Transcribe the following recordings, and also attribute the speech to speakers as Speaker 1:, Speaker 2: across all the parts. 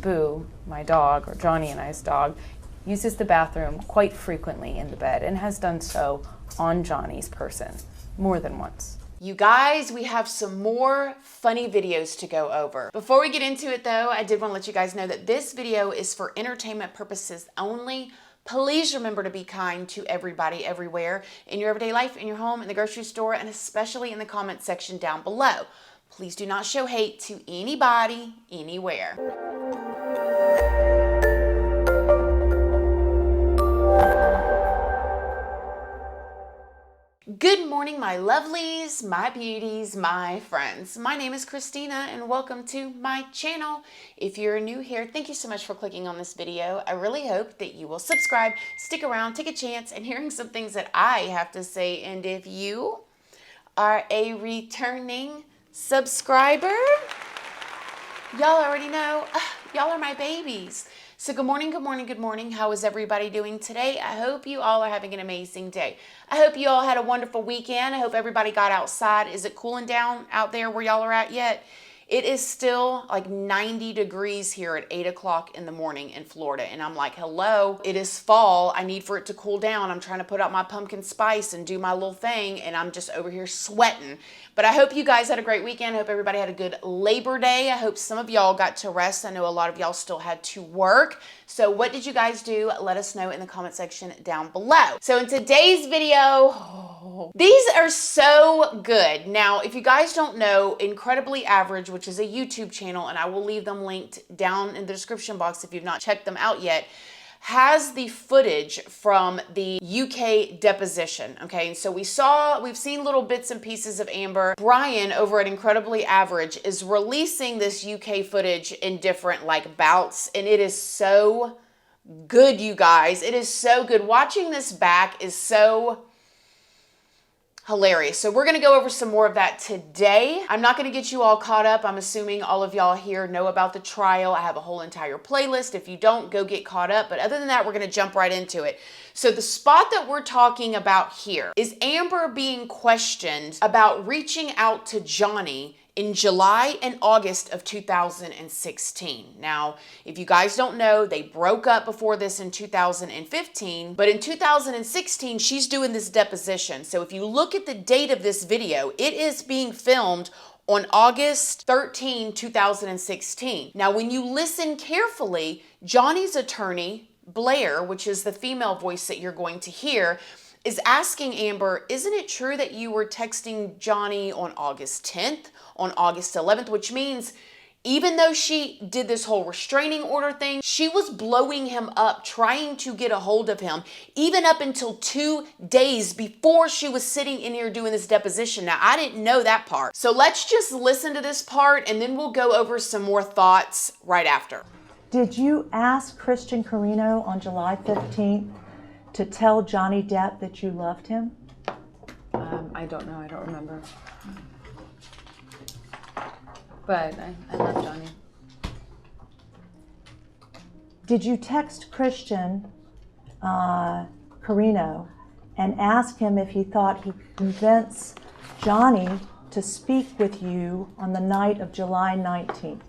Speaker 1: Boo, my dog, or Johnny and I's dog, uses the bathroom quite frequently in the bed and has done so on Johnny's person more than once.
Speaker 2: You guys, we have some more funny videos to go over. Before we get into it though, I did want to let you guys know that this video is for entertainment purposes only. Please remember to be kind to everybody everywhere in your everyday life, in your home, in the grocery store, and especially in the comment section down below. Please do not show hate to anybody, anywhere. Good morning, my lovelies, my beauties, my friends. My name is Christina and welcome to my channel. If you're new here, thank you so much for clicking on this video. I really hope that you will subscribe, stick around, take a chance, and hearing some things that I have to say. And if you are a returning subscriber, y'all already know, y'all are my babies. So good morning, good morning, good morning. How is everybody doing today? I hope you all are having an amazing day. I hope you all had a wonderful weekend. I hope everybody got outside. Is it cooling down out there where y'all are at yet? It is still like 90 degrees here at 8 o'clock in the morning in Florida. And I'm like, hello, it is fall. I need for it to cool down. I'm trying to put out my pumpkin spice and do my little thing. And I'm just over here sweating. But I hope you guys had a great weekend. I hope everybody had a good Labor Day. I hope some of y'all got to rest. I know a lot of y'all still had to work. So what did you guys do? Let us know in the comment section down below. So in today's video, these are so good. Now, if you guys don't know, Incredibly Average, which is a YouTube channel, and I will leave them linked down in the description box if you've not checked them out yet, has the footage from the UK deposition, okay? And so we've seen little bits and pieces of Amber. Brian over at Incredibly Average is releasing this UK footage in different like bouts, and it is so good, you guys. It is so good. Watching this back is so hilarious. So we're going to go over some more of that today. I'm not going to get you all caught up. I'm assuming all of y'all here know about the trial. I have a whole entire playlist. If you don't, go get caught up. But other than that, we're going to jump right into it. So the spot that we're talking about here is Amber being questioned about reaching out to Johnny in July and August of 2016. Now, if you guys don't know, they broke up before this in 2015, but in 2016, she's doing this deposition. So if you look at the date of this video, it is being filmed on August 13, 2016. Now, when you listen carefully, Johnny's attorney, Blair, which is the female voice that you're going to hear, is asking Amber, isn't it true that you were texting Johnny on August 10th, on August 11th, which means even though she did this whole restraining order thing, she was blowing him up, trying to get a hold of him, even up until 2 days before she was sitting in here doing this deposition. Now, I didn't know that part. So let's just listen to this part and then we'll go over some more thoughts right after.
Speaker 3: Did you ask Christian Carino on July 15th to tell Johnny Depp that you loved him?
Speaker 1: I don't know. I don't remember. But I love Johnny.
Speaker 3: Did you text Christian Carino and ask him if he thought he could convince Johnny to speak with you on the night of July 19th?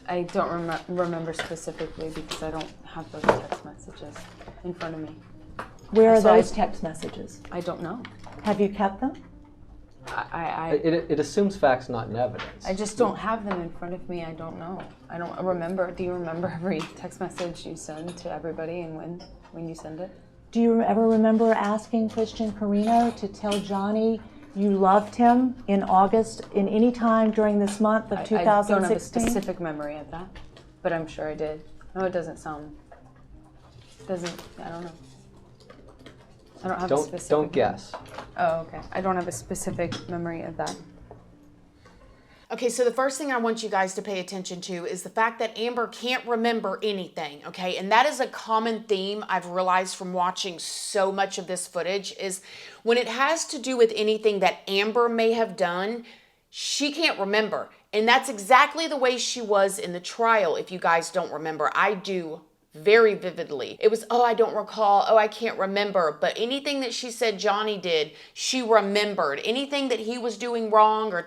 Speaker 1: I don't remember specifically because I don't have those text messages in front of me.
Speaker 3: Where are those text messages?
Speaker 1: I don't know.
Speaker 3: Have you kept them?
Speaker 4: It assumes facts, not evidence.
Speaker 1: I just don't have them in front of me. I don't know. I don't remember. Do you remember every text message you send to everybody and when you send it?
Speaker 3: Do you ever remember asking Christian Carino to tell Johnny you loved him in August, in any time during this month of 2016?
Speaker 1: I don't have a specific memory of that, but I'm sure I did. No, it doesn't sound, I don't know. I don't have a specific.
Speaker 4: Don't guess.
Speaker 1: Oh, okay. I don't have a specific memory of that.
Speaker 2: Okay, so the first thing I want you guys to pay attention to is the fact that Amber can't remember anything, okay? And that is a common theme I've realized from watching so much of this footage is when it has to do with anything that Amber may have done, she can't remember. And that's exactly the way she was in the trial, if you guys don't remember. I do very vividly. It was, oh, I don't recall. Oh, I can't remember. But anything that she said Johnny did, she remembered. Anything that he was doing wrong or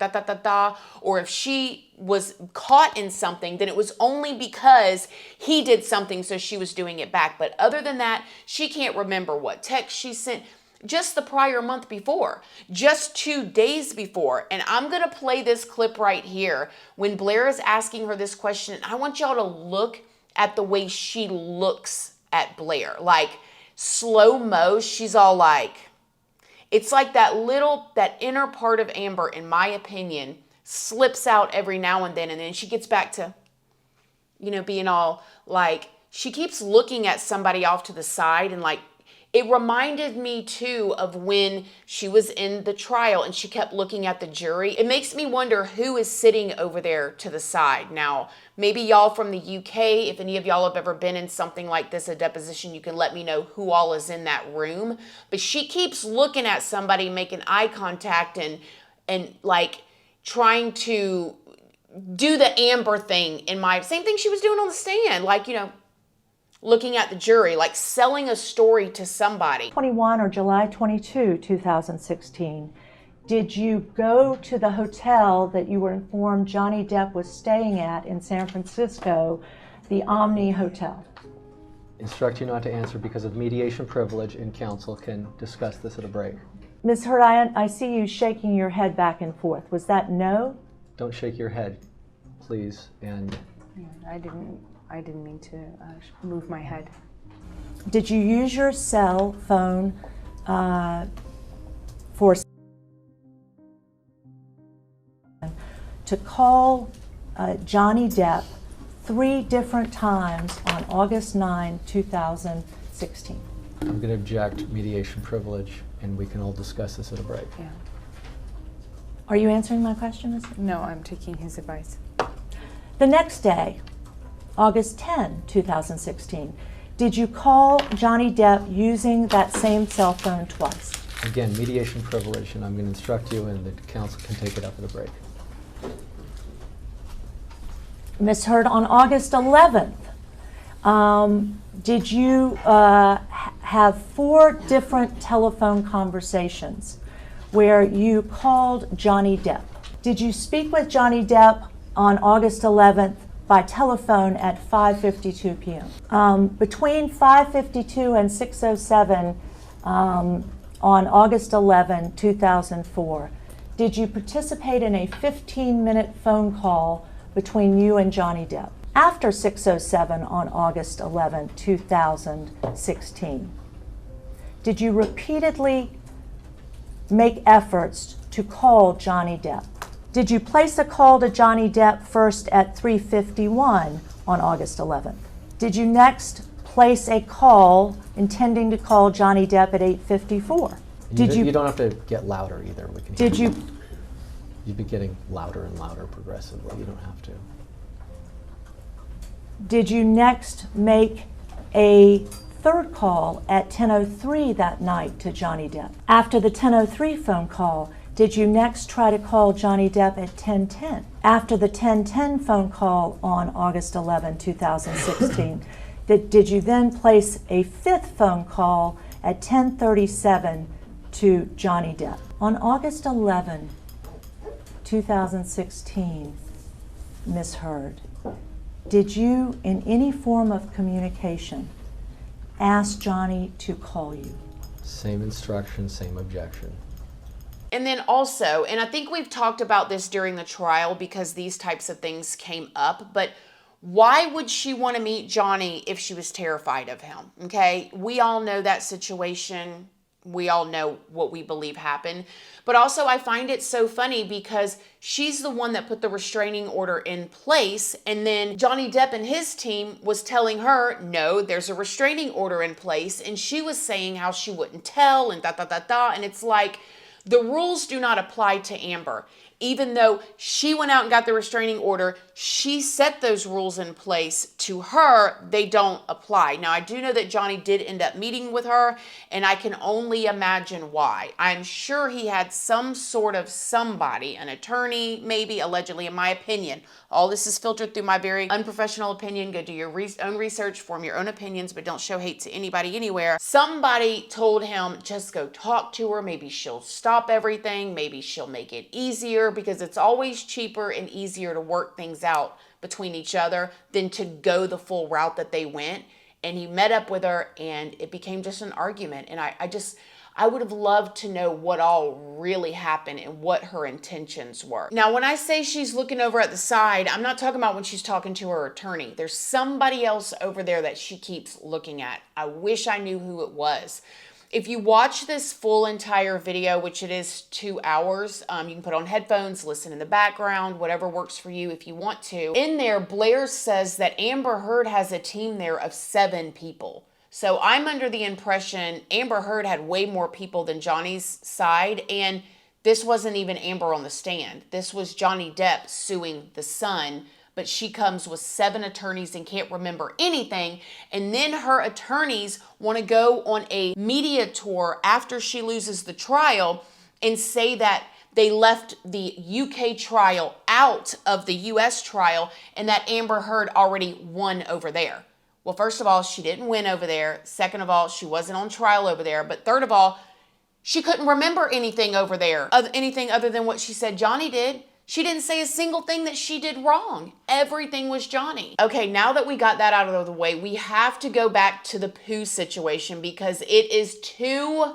Speaker 2: or if she was caught in something, then it was only because he did something, so she was doing it back. But other than that, she can't remember what text she sent just the prior month before, just 2 days before. And I'm going to play this clip right here when Blair is asking her this question. And I want y'all to look at the way she looks at Blair. Like slow-mo, she's all like, it's like that inner part of Amber, in my opinion, slips out every now and then she gets back to, being all like, she keeps looking at somebody off to the side, and like, it reminded me too of when she was in the trial and she kept looking at the jury. It makes me wonder who is sitting over there to the side. Now, maybe y'all from the UK, if any of y'all have ever been in something like this, a deposition, you can let me know who all is in that room. But she keeps looking at somebody, making eye contact and like trying to do the Amber thing same thing she was doing on the stand, like, looking at the jury, like selling a story to somebody.
Speaker 3: 21 or July 22, 2016, did you go to the hotel that you were informed Johnny Depp was staying at in San Francisco, the Omni Hotel?
Speaker 4: Instruct you not to answer because of mediation privilege, and counsel can discuss this at a break.
Speaker 3: Ms. Hurd, I see you shaking your head back and forth. Was that no?
Speaker 4: Don't shake your head, please. And
Speaker 1: I didn't mean to move my head.
Speaker 3: Did you use your cell phone to call Johnny Depp 3 different times on August 9, 2016?
Speaker 4: I'm going to object mediation privilege, and we can all discuss this at a break.
Speaker 1: Yeah.
Speaker 3: Are you answering my question, Ms. Hurd?
Speaker 1: No, I'm taking his advice.
Speaker 3: The next day, August 10, 2016, did you call Johnny Depp using that same cell phone twice?
Speaker 4: Again, mediation privilege, and I'm going to instruct you, and the counsel can take it up at a break.
Speaker 3: Ms. Hurd, on August 11th, did you have 4 different telephone conversations where you called Johnny Depp? Did you speak with Johnny Depp on August 11th by telephone at 5:52 p.m.? Between 5:52 and 6:07 on August 11, 2004, did you participate in a 15-minute phone call between you and Johnny Depp? After 6:07 on August 11, 2016, did you repeatedly make efforts to call Johnny Depp? Did you place a call to Johnny Depp first at 3:51 on August 11th? Did you next place a call intending to call Johnny Depp at 8:54?
Speaker 4: You don't have to get louder either. We can
Speaker 3: Did you?
Speaker 4: You'd be getting louder and louder progressively. You don't have to.
Speaker 3: Did you next make a third call at 10:03 that night to Johnny Depp? After the 10:03 phone call, did you next try to call Johnny Depp at 10:10? After the 10:10 phone call on August 11, 2016, did you then place a 5th phone call at 10:37 to Johnny Depp? On August 11, 2016, Ms. Hurd, did you, in any form of communication, ask Johnny to call you?
Speaker 4: Same instruction, same objection.
Speaker 2: And then also, and I think we've talked about this during the trial because these types of things came up, but why would she want to meet Johnny if she was terrified of him? Okay, we all know that situation. We all know what we believe happened. But also I find it so funny because she's the one that put the restraining order in place, and then Johnny Depp and his team was telling her, no, there's a restraining order in place, and she was saying how she wouldn't tell and and it's like, the rules do not apply to Amber. even though she went out and got the restraining order, she set those rules in place. To her, they don't apply. Now, I do know that Johnny did end up meeting with her, and I can only imagine why. I'm sure he had some sort of somebody, an attorney, maybe, allegedly, in my opinion. All this is filtered through my very unprofessional opinion. Go do your own research, form your own opinions, but don't show hate to anybody anywhere. Somebody told him, just go talk to her. Maybe she'll stop everything. Maybe she'll make it easier, because it's always cheaper and easier to work things out between each other than to go the full route that they went. And he met up with her, and it became just an argument. And I would have loved to know what all really happened and what her intentions were. Now, when I say she's looking over at the side, I'm not talking about when she's talking to her attorney. There's somebody else over there that she keeps looking at. I wish I knew who it was. If you watch this full entire video, which it is 2 hours, you can put on headphones, listen in the background, whatever works for you if you want to. In there, Blair says that Amber Heard has a team there of 7 people. So I'm under the impression Amber Heard had way more people than Johnny's side, and this wasn't even Amber on the stand. This was Johnny Depp suing the son, but she comes with 7 attorneys and can't remember anything. And then her attorneys want to go on a media tour after she loses the trial and say that they left the UK trial out of the US trial and that Amber Heard already won over there. Well, first of all, she didn't win over there. Second of all, she wasn't on trial over there. But third of all, she couldn't remember anything over there, anything other than what she said Johnny did. She didn't say a single thing that she did wrong. Everything was Johnny. Okay, now that we got that out of the way, we have to go back to the poo situation, because it is too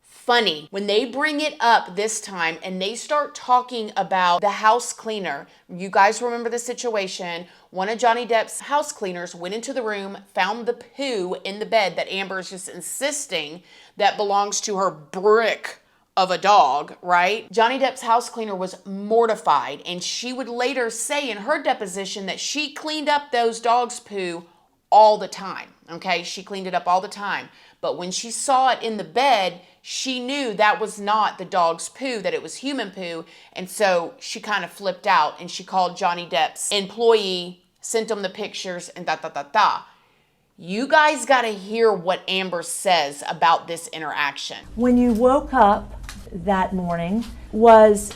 Speaker 2: funny when they bring it up this time and they start talking about the house cleaner. You guys remember the situation. One of Johnny Depp's house cleaners went into the room, found the poo in the bed that Amber is just insisting that belongs to her brick of a dog, right? Johnny Depp's house cleaner was mortified, and she would later say in her deposition that she cleaned up those dogs' poo all the time, okay? She cleaned it up all the time. But when she saw it in the bed, she knew that was not the dog's poo, that it was human poo. And so she kind of flipped out, and she called Johnny Depp's employee, sent him the pictures, and da. You guys got to hear what Amber says about this interaction.
Speaker 3: When you woke up that morning, was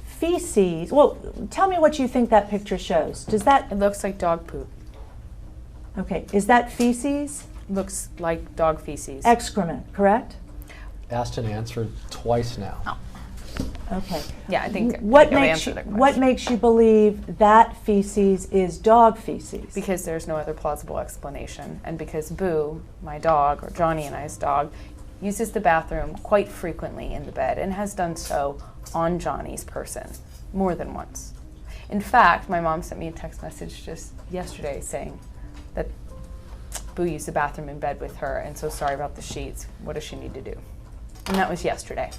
Speaker 3: feces, well, tell me what you think that picture shows. Does that,
Speaker 1: It looks like dog poop.
Speaker 3: okay, is that feces?
Speaker 1: Looks like dog feces.
Speaker 3: Excrement, correct?
Speaker 4: Asked and answered twice now.
Speaker 1: Oh.
Speaker 3: Okay.
Speaker 1: Yeah, I think
Speaker 3: What
Speaker 1: I've
Speaker 3: makes
Speaker 1: answered the
Speaker 3: what
Speaker 1: question.
Speaker 3: makes you believe that feces is dog feces?
Speaker 1: Because there's no other plausible explanation, and because Boo, my dog, or Johnny and I's dog, uses the bathroom quite frequently in the bed and has done so on Johnny's person more than once. In fact, my mom sent me a text message just yesterday saying that Boo used the bathroom in bed with her, and so sorry about the sheets. What does she need to do? And that was yesterday.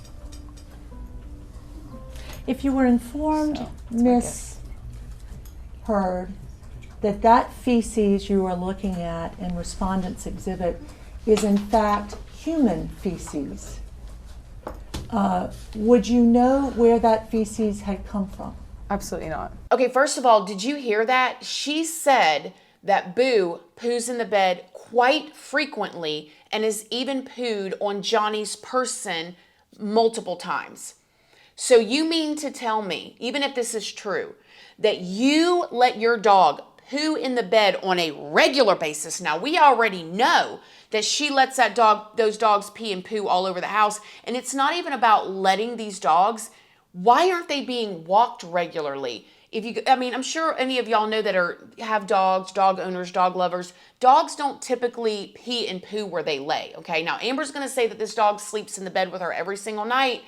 Speaker 3: If you were informed,
Speaker 1: So, that's my
Speaker 3: Miss
Speaker 1: guess.
Speaker 3: Heard, that that feces you are looking at in Respondent's Exhibit is in fact human feces, would you know where that feces had come from?
Speaker 1: Absolutely not.
Speaker 2: Okay, first of all, did you hear that? She said that Boo poos in the bed quite frequently and has even pooed on Johnny's person multiple times. So you mean to tell me, even if this is true, that you let your dog poo in the bed on a regular basis? Now, we already know that she lets those dogs pee and poo all over the house, and it's not even about letting these dogs. Why aren't they being walked regularly? I'm sure any of y'all know that have dogs, dog owners, dog lovers. Dogs don't typically pee and poo where they lay, okay? Now, Amber's going to say that this dog sleeps in the bed with her every single night,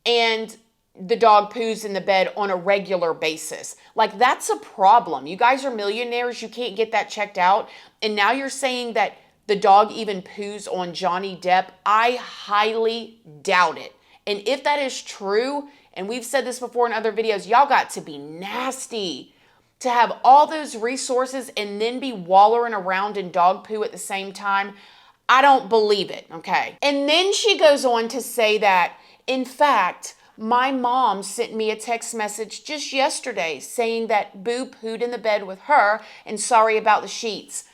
Speaker 2: and the dog poos in the bed on a regular basis. Like, that's a problem. You guys are millionaires. You can't get that checked out. And now you're saying that the dog even poos on Johnny Depp. I highly doubt it. And if that is true, and we've said this before in other videos, y'all got to be nasty to have all those resources and then be wallowing around in dog poo at the same time. I don't believe it, okay? And then she goes on to say that, in fact, My mom sent me a text message just yesterday saying that Boo pooed in the bed with her and sorry about the sheets.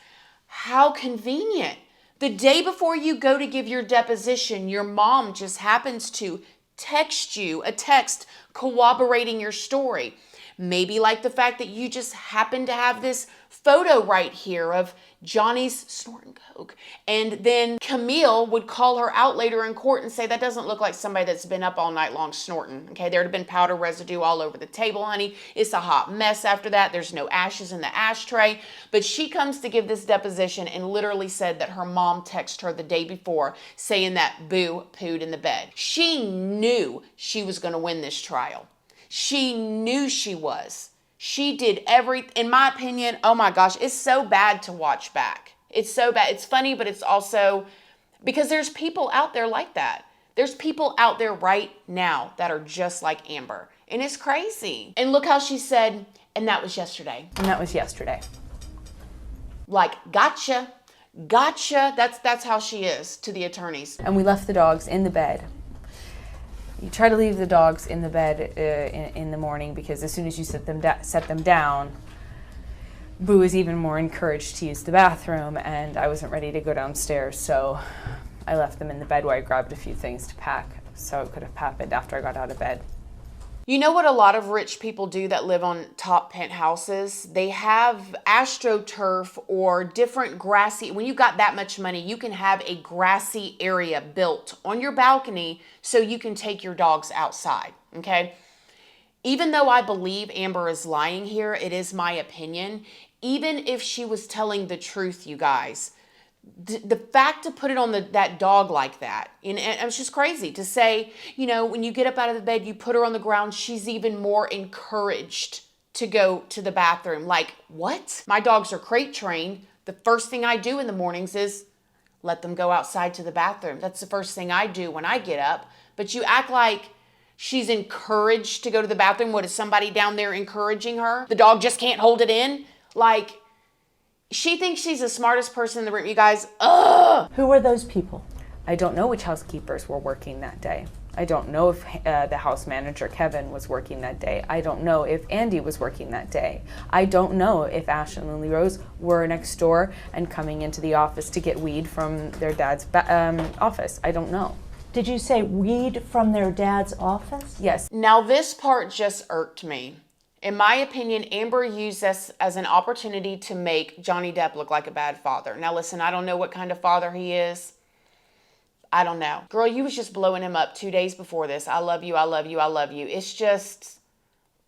Speaker 2: How convenient. The day before you go to give your deposition, your mom just happens to text you a text corroborating your story. Maybe like the fact that you just happen to have this photo right here of Johnny's snorting coke. And then Camille would call her out later in court and say, that doesn't look like somebody that's been up all night long snorting. Okay, there'd have been powder residue all over the table, honey. It's a hot mess after that. There's no ashes in the ashtray. But she comes to give this deposition and literally said that her mom texted her the day before saying that Boo pooed in the bed. She knew she was going to win this trial. She knew she was. She did everything. In my opinion, oh my gosh, it's so bad to watch back. It's so bad. It's funny, but it's also because there's people out there like that. There's people out there right now that are just like Amber. And it's crazy. And look how she said, and that was yesterday.
Speaker 1: And that was yesterday.
Speaker 2: Like, gotcha. Gotcha. That's how she is to the attorneys.
Speaker 1: And we left the dogs in the bed. You try to leave the dogs in the bed in the morning because as soon as you set them down, Boo is even more encouraged to use the bathroom, and I wasn't ready to go downstairs, so I left them in the bed where I grabbed a few things to pack so it could have happened after I got out of bed.
Speaker 2: You know what a lot of rich people do that live on top penthouses? They have AstroTurf or different grassy, when you got that much money, you can have a grassy area built on your balcony so you can take your dogs outside, okay? Even though I believe Amber is lying here, it is my opinion. Even if she was telling the truth, you guys, the fact to put it on that dog like that, and it's just crazy to say, you know, when you get up out of the bed, you put her on the ground, she's even more encouraged to go to the bathroom. Like, what? My dogs are crate trained. The first thing I do in the mornings is let them go outside to the bathroom. That's the first thing I do when I get up. But you act like she's encouraged to go to the bathroom. What, is somebody down there encouraging her? The dog just can't hold it in? Like, she thinks she's the smartest person in the room. You guys, ugh!
Speaker 3: Who are those people?
Speaker 1: I don't know which housekeepers were working that day. I don't know if the house manager, Kevin, was working that day. I don't know if Andy was working that day. I don't know if Ash and Lily Rose were next door and coming into the office to get weed from their dad's office. I don't know.
Speaker 3: Did you say weed from their dad's office?
Speaker 1: Yes.
Speaker 2: Now this part just irked me. In my opinion, Amber used this as an opportunity to make Johnny Depp look like a bad father. Now listen, I don't know what kind of father he is. I don't know. Girl, you was just blowing him up 2 days before this. I love you, I love you, I love you. It's just,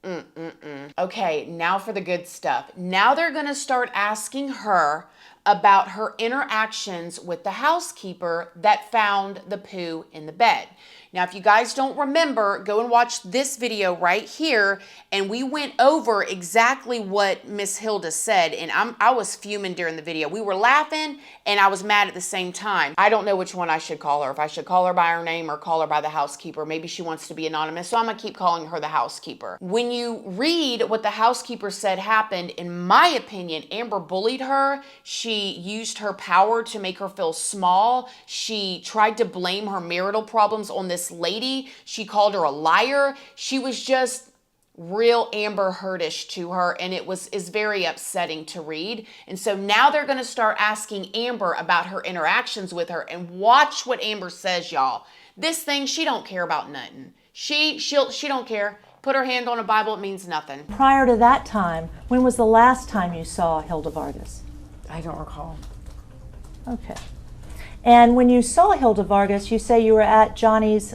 Speaker 2: Okay, now for the good stuff. Now they're gonna start asking her about her interactions with the housekeeper that found the poo in the bed. Now, if you guys don't remember, go and watch this video right here, and we went over exactly what Miss Hilda said, and I was fuming during the video. We were laughing, and I was mad at the same time. I don't know which one I should call her, if I should call her by her name or call her by the housekeeper. Maybe she wants to be anonymous, so I'm gonna keep calling her the housekeeper. When you read what the housekeeper said happened, in my opinion, Amber bullied her. She used her power to make her feel small. She tried to blame her marital problems on this lady. She called her a liar. She was just real Amber Heardish to her, and is very upsetting to read. And so now they're going to start asking Amber about her interactions with her, and watch what Amber says, y'all. This thing, she don't care about nothing. She don't care. Put her hand on a Bible, it means nothing.
Speaker 3: Prior to that time, when was the last time you saw Hilda Vargas?
Speaker 1: I don't recall.
Speaker 3: Okay. And when you saw Hilda Vargas, you say you were at Johnny's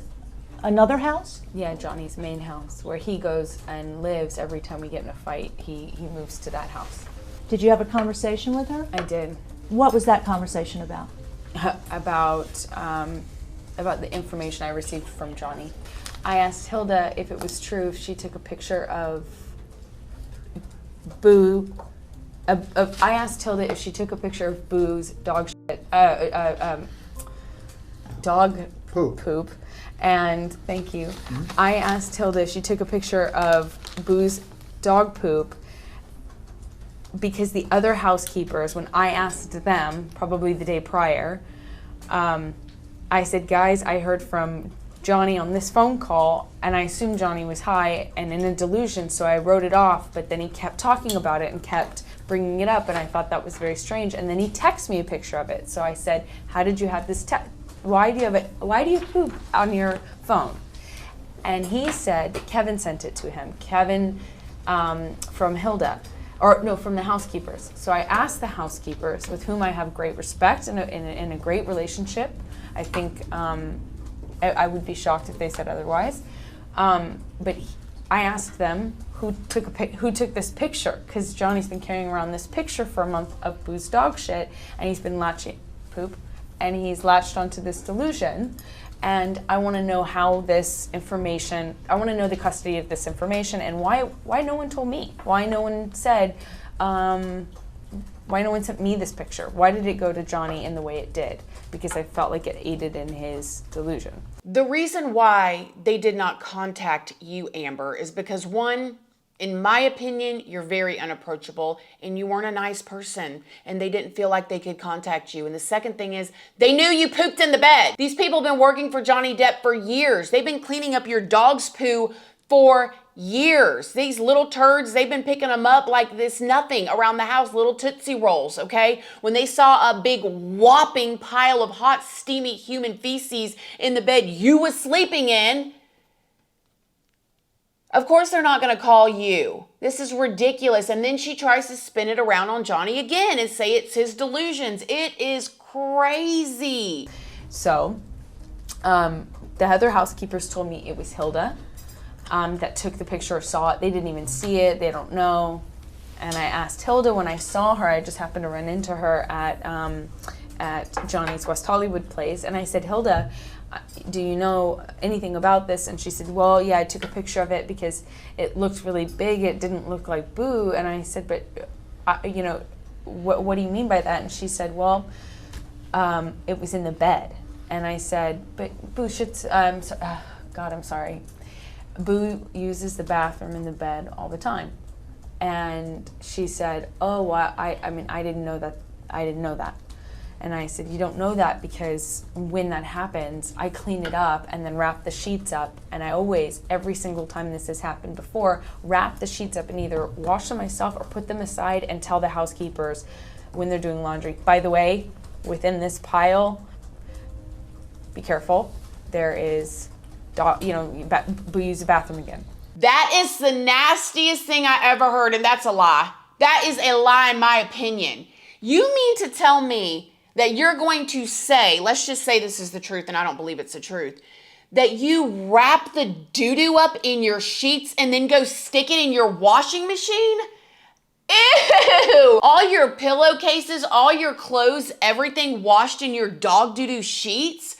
Speaker 3: another house?
Speaker 1: Yeah, Johnny's main house, where he goes and lives every time we get in a fight. He moves to that house.
Speaker 3: Did you have a conversation with her?
Speaker 1: I did.
Speaker 3: What was that conversation about?
Speaker 1: About the information I received from Johnny. I asked Hilda if it was true if she took a picture of Boo. I asked Hilda if she took a picture of Boo's dog shit, dog poop. And thank you. I asked Hilda if she took a picture of Boo's dog poop because the other housekeepers, when I asked them, probably the day prior, I said, guys, I heard from Johnny on this phone call, and I assumed Johnny was high and in a delusion, so I wrote it off, but then he kept talking about it and kept bringing it up, and I thought that was very strange. And then he texted me a picture of it. So I said, how did you have this why do you poop on your phone? And he said that Kevin sent it to him. Kevin from Hilda, from the housekeepers. So I asked the housekeepers, with whom I have great respect and a great relationship. I think I would be shocked if they said otherwise. But I asked them who took this picture, because Johnny's been carrying around this picture for a month of Boo's dog shit, and he's been he's latched onto this delusion. And I want to know how this information, I want to know the custody of this information, and why no one told me? Why no one said, why no one sent me this picture? Why did it go to Johnny in the way it did? Because I felt like it aided in his delusion.
Speaker 2: The reason why they did not contact you, Amber, is because one, in my opinion, you're very unapproachable and you weren't a nice person and they didn't feel like they could contact you. And the second thing is they knew you pooped in the bed. These people have been working for Johnny Depp for years. They've been cleaning up your dog's poo for years. These little turds, they've been picking them up like this nothing around the house, little Tootsie Rolls, okay? When they saw a big whopping pile of hot, steamy human feces in the bed you was sleeping in, of course they're not going to call you. This is ridiculous. And then she tries to spin it around on Johnny again and say it's his delusions. It is crazy.
Speaker 1: So the other housekeepers told me it was Hilda that took the picture or saw it. They didn't even see it. They don't know. And I asked Hilda when I saw her. I just happened to run into her at Johnny's West Hollywood place. And I said, Hilda, do you know anything about this? And she said, well, yeah, I took a picture of it because it looked really big. It didn't look like Boo. And I said, but, what do you mean by that? And she said, well, it was in the bed. And I said, but Boo should, God, I'm sorry. Boo uses the bathroom in the bed all the time. And she said, oh, I didn't know that. I didn't know that. And I said, you don't know that because when that happens, I clean it up and then wrap the sheets up. And I always, every single time this has happened before, wrap the sheets up and either wash them myself or put them aside and tell the housekeepers when they're doing laundry. By the way, within this pile, be careful. There is, Boo used the bathroom again.
Speaker 2: That is the nastiest thing I ever heard, and that's a lie. That is a lie in my opinion. You mean to tell me that you're going to say, let's just say this is the truth, and I don't believe it's the truth, that you wrap the doo-doo up in your sheets and then go stick it in your washing machine? Ew! All your pillowcases, all your clothes, everything washed in your dog doo-doo sheets?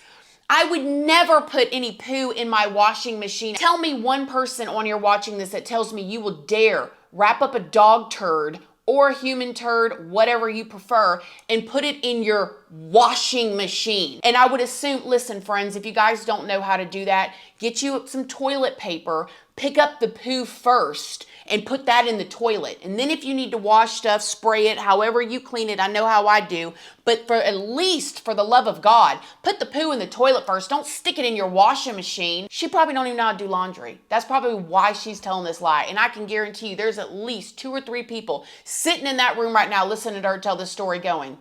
Speaker 2: I would never put any poo in my washing machine. Tell me one person on here watching this that tells me you will dare wrap up a dog turd or a human turd, whatever you prefer, and put it in your washing machine. And I would assume, listen, friends, if you guys don't know how to do that, get you some toilet paper, pick up the poo first, and put that in the toilet. And then if you need to wash stuff, spray it, however you clean it. I know how I do. But for at least, for the love of God, put the poo in the toilet first. Don't stick it in your washing machine. She probably don't even know how to do laundry. That's probably why she's telling this lie. And I can guarantee you there's at least 2 or 3 people sitting in that room right now listening to her tell this story going,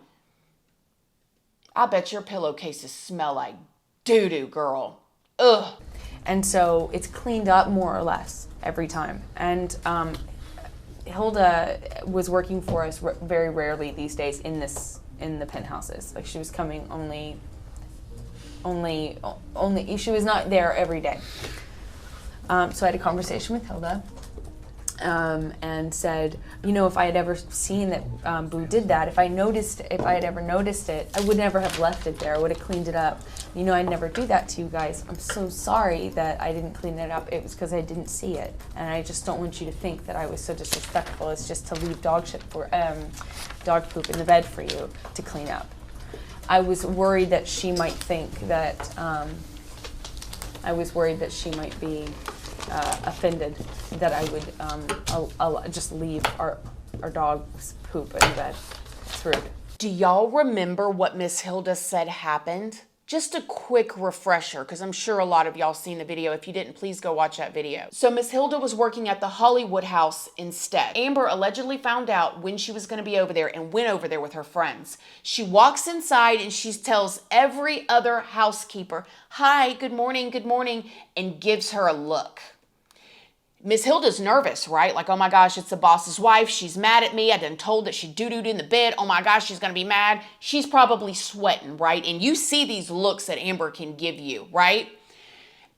Speaker 2: I bet your pillowcases smell like doo-doo, girl. Ugh.
Speaker 1: And so it's cleaned up more or less every time. And Hilda was working for us very rarely these days in the penthouses. Like she was coming only she was not there every day. So I had a conversation with Hilda and said, if I had ever seen that Boo did that, if I had ever noticed it, I would never have left it there. I would have cleaned it up. I'd never do that to you guys. I'm so sorry that I didn't clean it up. It was because I didn't see it. And I just don't want you to think that I was so disrespectful as just to leave dog poop in the bed for you to clean up. I was worried that she might think that, be offended that I would just leave our dog's poop in the bed. It's rude.
Speaker 2: Do y'all remember what Miss Hilda said happened? Just a quick refresher, because I'm sure a lot of y'all seen the video. If you didn't, please go watch that video. So Miss Hilda was working at the Hollywood house instead. Amber allegedly found out when she was going to be over there and went over there with her friends. She walks inside and she tells every other housekeeper, "Hi, good morning," and gives her a look. Miss Hilda's nervous, right? Like, oh my gosh, it's the boss's wife. She's mad at me. I done told that she doo-dooed in the bed. Oh my gosh, she's going to be mad. She's probably sweating, right? And you see these looks that Amber can give you, right?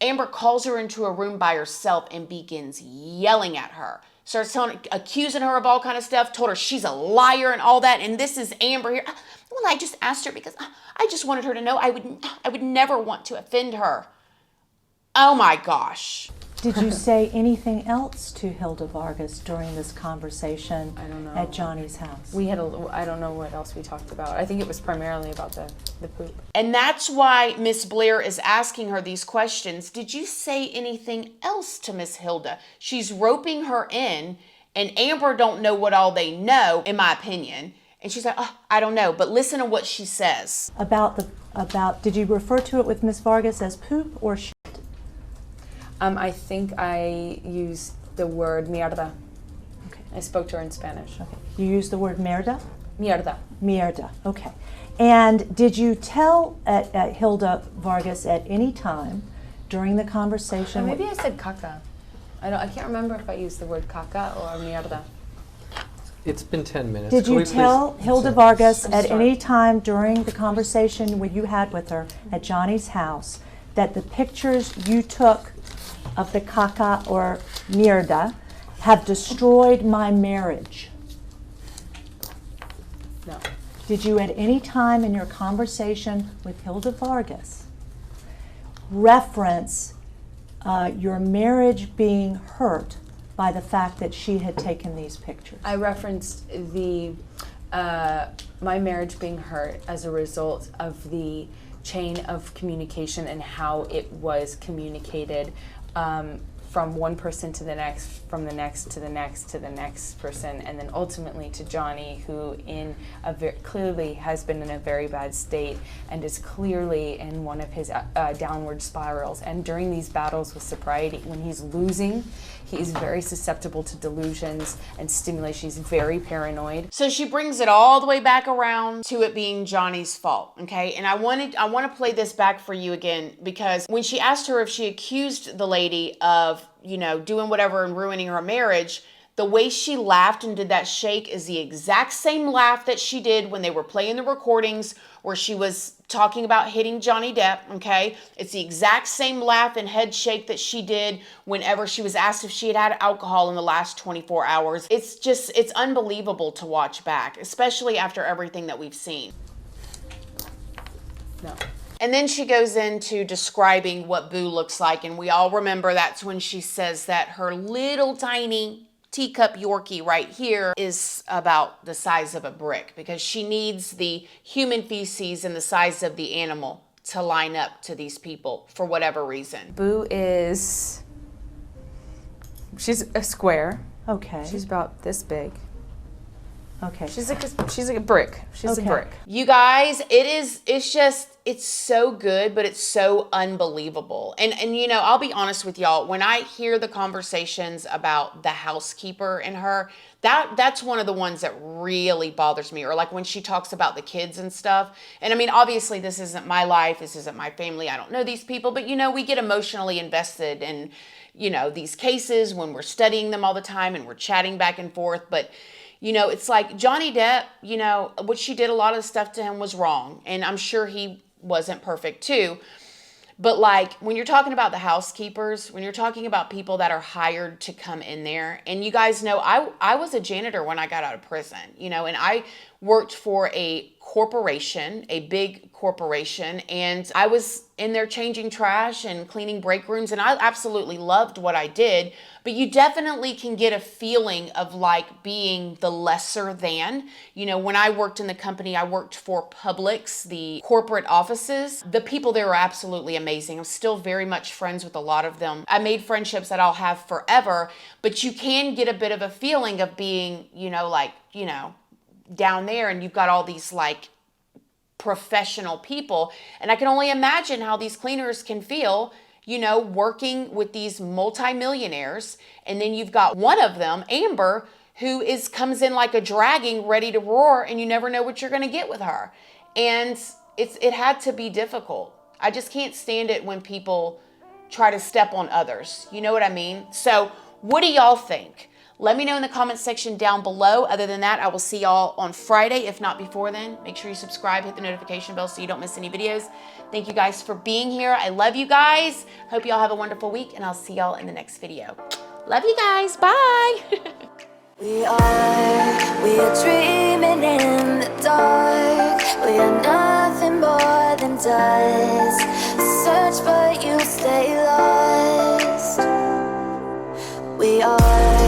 Speaker 2: Amber calls her into a room by herself and begins yelling at her. Starts accusing her of all kind of stuff. Told her she's a liar and all that. And this is Amber here. Well, I just asked her because I just wanted her to know I would never want to offend her. Oh my gosh.
Speaker 3: Did you say anything else to Hilda Vargas during this conversation
Speaker 1: I don't know.
Speaker 3: at Johnny's house?
Speaker 1: I don't know what else we talked about. I think it was primarily about the poop.
Speaker 2: And that's why Miss Blair is asking her these questions. Did you say anything else to Miss Hilda? She's roping her in, and Amber don't know what all they know, in my opinion. And she's like, oh, I don't know. But listen to what she says.
Speaker 3: Did you refer to it with Miss Vargas as poop or shit?
Speaker 1: I think I used the word mierda.
Speaker 3: Okay.
Speaker 1: I spoke to her in Spanish.
Speaker 3: Okay. You used the word mierda?
Speaker 1: Mierda.
Speaker 3: Mierda. Okay. And did you tell Hilda Vargas at any time during the conversation?
Speaker 1: Or maybe I said caca. I can't remember if I used the word caca or mierda.
Speaker 4: It's been 10 minutes.
Speaker 3: Did
Speaker 4: Could
Speaker 3: you
Speaker 4: we
Speaker 3: tell
Speaker 4: please-
Speaker 3: Hilda
Speaker 4: Sorry.
Speaker 3: Vargas
Speaker 1: I'm
Speaker 3: at
Speaker 1: sorry.
Speaker 3: any time during the conversation you had with her at Johnny's house that the pictures you took of the caca or mierda have destroyed my marriage?
Speaker 1: No.
Speaker 3: Did you at any time in your conversation with Hilda Vargas reference your marriage being hurt by the fact that she had taken these pictures?
Speaker 1: I referenced my marriage being hurt as a result of the chain of communication and how it was communicated from one person to the next, from the next to the next to the next person, and then ultimately to Johnny, who clearly has been in a very bad state and is clearly in one of his downward spirals. And during these battles with sobriety, when he's losing, he is very susceptible to delusions and stimulation. He's very paranoid.
Speaker 2: So she brings it all the way back around to it being Johnny's fault, okay? And I want to play this back for you again, because when she asked her if she accused the lady of, doing whatever and ruining her marriage, the way she laughed and did that shake is the exact same laugh that she did when they were playing the recordings where she was talking about hitting Johnny Depp, okay? It's the exact same laugh and head shake that she did whenever she was asked if she had had alcohol in the last 24 hours. It's unbelievable to watch back, especially after everything that we've seen.
Speaker 1: No.
Speaker 2: And then she goes into describing what Boo looks like, and we all remember that's when she says that her little tiny teacup Yorkie right here is about the size of a brick, because she needs the human feces and the size of the animal to line up to these people for whatever reason.
Speaker 1: Boo she's a square.
Speaker 3: Okay.
Speaker 1: She's about this big.
Speaker 3: Okay.
Speaker 1: She's like a brick. She's
Speaker 3: Okay.
Speaker 1: a brick.
Speaker 2: You guys, it's so good, but it's so unbelievable. And I'll be honest with y'all, when I hear the conversations about the housekeeper and her, that's one of the ones that really bothers me. Or like when she talks about the kids and stuff. And I mean, obviously this isn't my life, this isn't my family, I don't know these people, but we get emotionally invested in, these cases when we're studying them all the time and we're chatting back and forth. But it's like Johnny Depp, what she did, a lot of the stuff to him was wrong. And I'm sure he wasn't perfect too. But like when you're talking about the housekeepers, when you're talking about people that are hired to come in there, and you guys know, I was a janitor when I got out of prison, and I worked for a corporation, a big corporation, and I was in there changing trash and cleaning break rooms, and I absolutely loved what I did. But you definitely can get a feeling of like being the lesser than. When I worked in the company, I worked for Publix, the corporate offices. The people there were absolutely amazing. I'm still very much friends with a lot of them. I made friendships that I'll have forever, but you can get a bit of a feeling of being, down there, and you've got all these like professional people. And I can only imagine how these cleaners can feel, you know, working with these multimillionaires. And then you've got one of them, Amber, who comes in like a dragon ready to roar, and you never know what you're going to get with her. And it had to be difficult. I just can't stand it when people try to step on others. You know what I mean? So what do y'all think? Let me know in the comments section down below. Other than that, I will see y'all on Friday, if not before then. Make sure you subscribe, hit the notification bell so you don't miss any videos. Thank you guys for being here. I love you guys. Hope y'all have a wonderful week, and I'll see y'all in the next video. Love you guys. Bye.
Speaker 5: We are dreaming in the dark. We are nothing more than dust. Search but you stay lost. We are